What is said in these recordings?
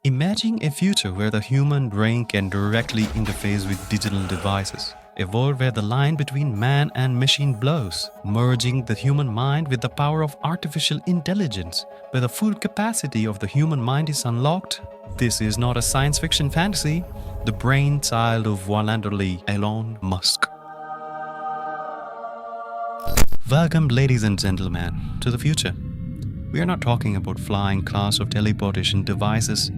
Imagine a future where the human brain can directly interface with digital devices. A world where the line between man and machine blurs, merging the human mind with the power of artificial intelligence, where the full capacity of the human mind is unlocked. This is not a science fiction fantasy, the brainchild of one and only Elon Musk. Welcome, ladies and gentlemen, to the future. We are not talking about flying cars of teleportation devices.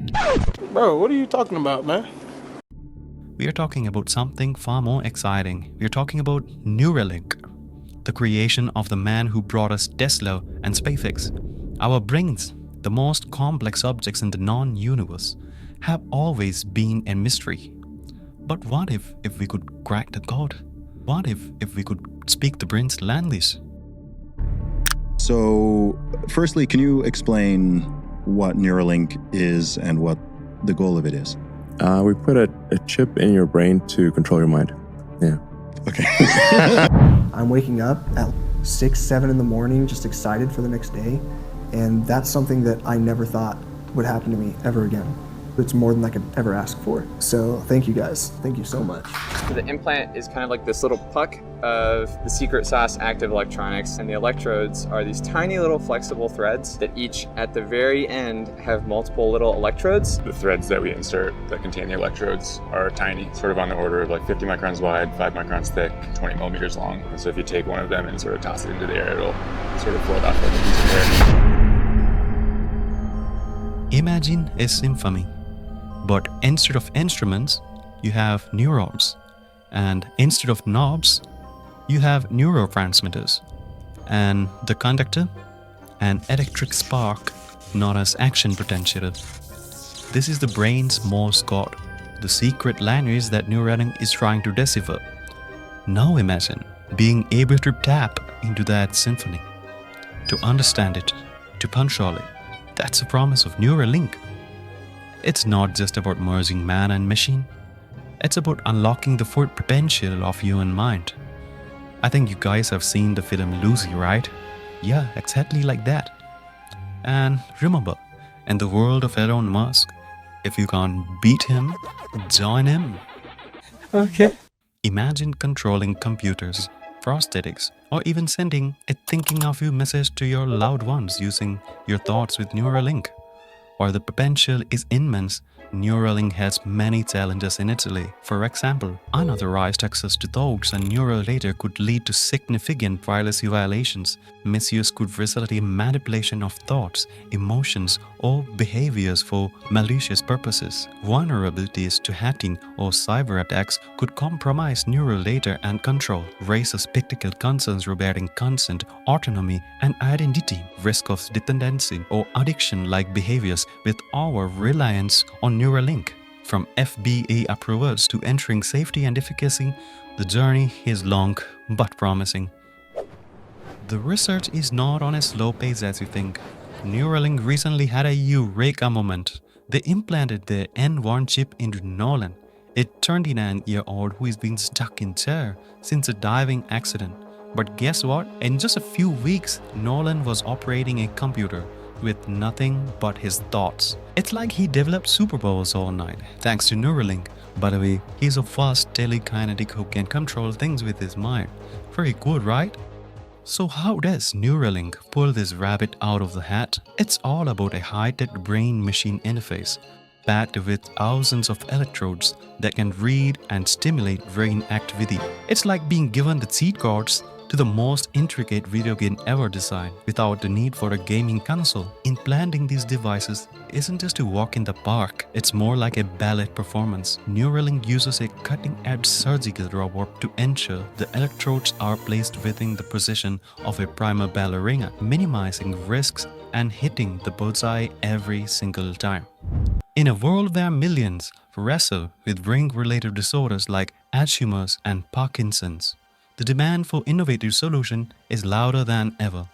Bro, what are you talking about, man? We are talking about something far more exciting. We are talking about Neuralink, the creation of the man who brought us Tesla and SpaceX. Our brains, the most complex objects in the non-universe, have always been a mystery. But what if we could crack the code? What if we could speak the brain's language? So, firstly, can you explain what Neuralink is and what the goal of it is? We put a chip in your brain to control your mind. Yeah. Okay. I'm waking up at 6, 7 in the morning, just excited for the next day. And that's something that I never thought would happen to me ever again. It's more than I could ever ask for. So thank you guys. Thank you so much. So the implant is kind of like this little puck of the secret sauce active electronics, and the electrodes are these tiny little flexible threads that each at the very end have multiple little electrodes. The threads that we insert that contain the electrodes are tiny, sort of on the order of like 50 microns wide, 5 microns thick, 20 millimeters long. And so if you take one of them and sort of toss it into the air, it'll sort of float off like a piece of air. Imagine a symphony, but instead of instruments, you have neurons, and instead of knobs, you have neurotransmitters, and the conductor, an electric spark known as action potential. This is the brain's Morse code, the secret language that Neuralink is trying to decipher. Now imagine being able to tap into that symphony, to understand it, to control it. That's the promise of Neuralink. It's not just about merging man and machine. It's about unlocking the full potential of human mind. I think you guys have seen the film Lucy, right? Yeah, exactly like that. And remember, in the world of Elon Musk, if you can't beat him, join him. Okay. Imagine controlling computers, prosthetics, or even sending a thinking of you message to your loved ones using your thoughts with Neuralink. While the potential is immense, Neuralink has many challenges in Italy. For example, unauthorized access to thoughts and neural data could lead to significant privacy violations. Misuse could result in manipulation of thoughts, emotions, or behaviors for malicious purposes. Vulnerabilities to hacking or cyber attacks could compromise neural data and control, raises practical concerns regarding consent, autonomy, and identity, risk of dependency or addiction-like behaviors with our reliance on Neuralink. From FBA approvals to entering safety and efficacy, the journey is long but promising. The research is not on a slow pace as you think. Neuralink recently had a eureka moment. They implanted their N1 chip into Nolan, a 29-year-old who has been stuck in chair since a diving accident. But guess what? In just a few weeks, Nolan was operating a computer with nothing but his thoughts. It's like he developed superpowers overnight, thanks to Neuralink. By the way, he's a fast telekinetic who can control things with his mind. Very good, right? So how does Neuralink pull this rabbit out of the hat? It's all about a high-tech brain-machine interface, packed with thousands of electrodes that can read and stimulate brain activity. It's like being given the cheat codes to the most intricate video game ever designed without the need for a gaming console. Implanting these devices isn't just to walk in the park, it's more like a ballet performance. Neuralink uses a cutting-edge surgical robot to ensure the electrodes are placed within the position of a prima ballerina, minimizing risks and hitting the bullseye every single time. In a world where millions wrestle with brain-related disorders like Alzheimer's and Parkinson's, the demand for innovative solutions is louder than ever.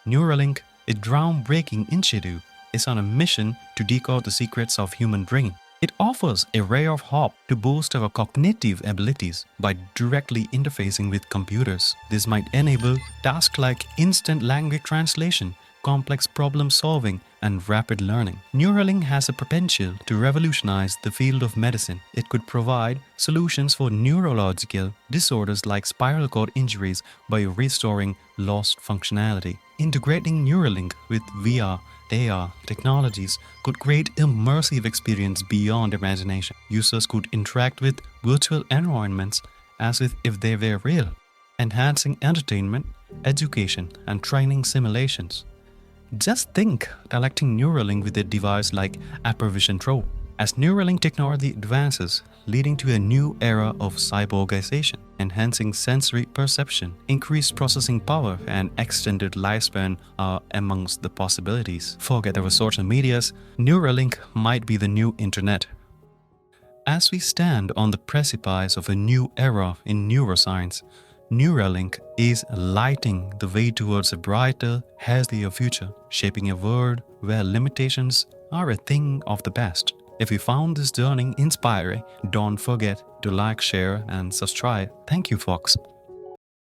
Neuralink, a groundbreaking initiative, is on a mission to decode the secrets of human brain. It offers a ray of hope to boost our cognitive abilities by directly interfacing with computers. This might enable tasks like instant language translation, complex problem solving, and rapid learning. Neuralink has the potential to revolutionize the field of medicine. It could provide solutions for neurological disorders like spinal cord injuries by restoring lost functionality. Integrating Neuralink with VR, AR technologies could create immersive experience beyond imagination. Users could interact with virtual environments as if they were real, enhancing entertainment, education, and training simulations. Just think connecting Neuralink with a device like Apple Vision Pro. As Neuralink technology advances, leading to a new era of cyborgization, enhancing sensory perception, increased processing power, and extended lifespan are amongst the possibilities. Forget our social medias, Neuralink might be the new internet. As we stand on the precipice of a new era in neuroscience, Neuralink is lighting the way towards a brighter, healthier future, shaping a world where limitations are a thing of the past. If you found this journey inspiring, don't forget to like, share, and subscribe. Thank you, folks.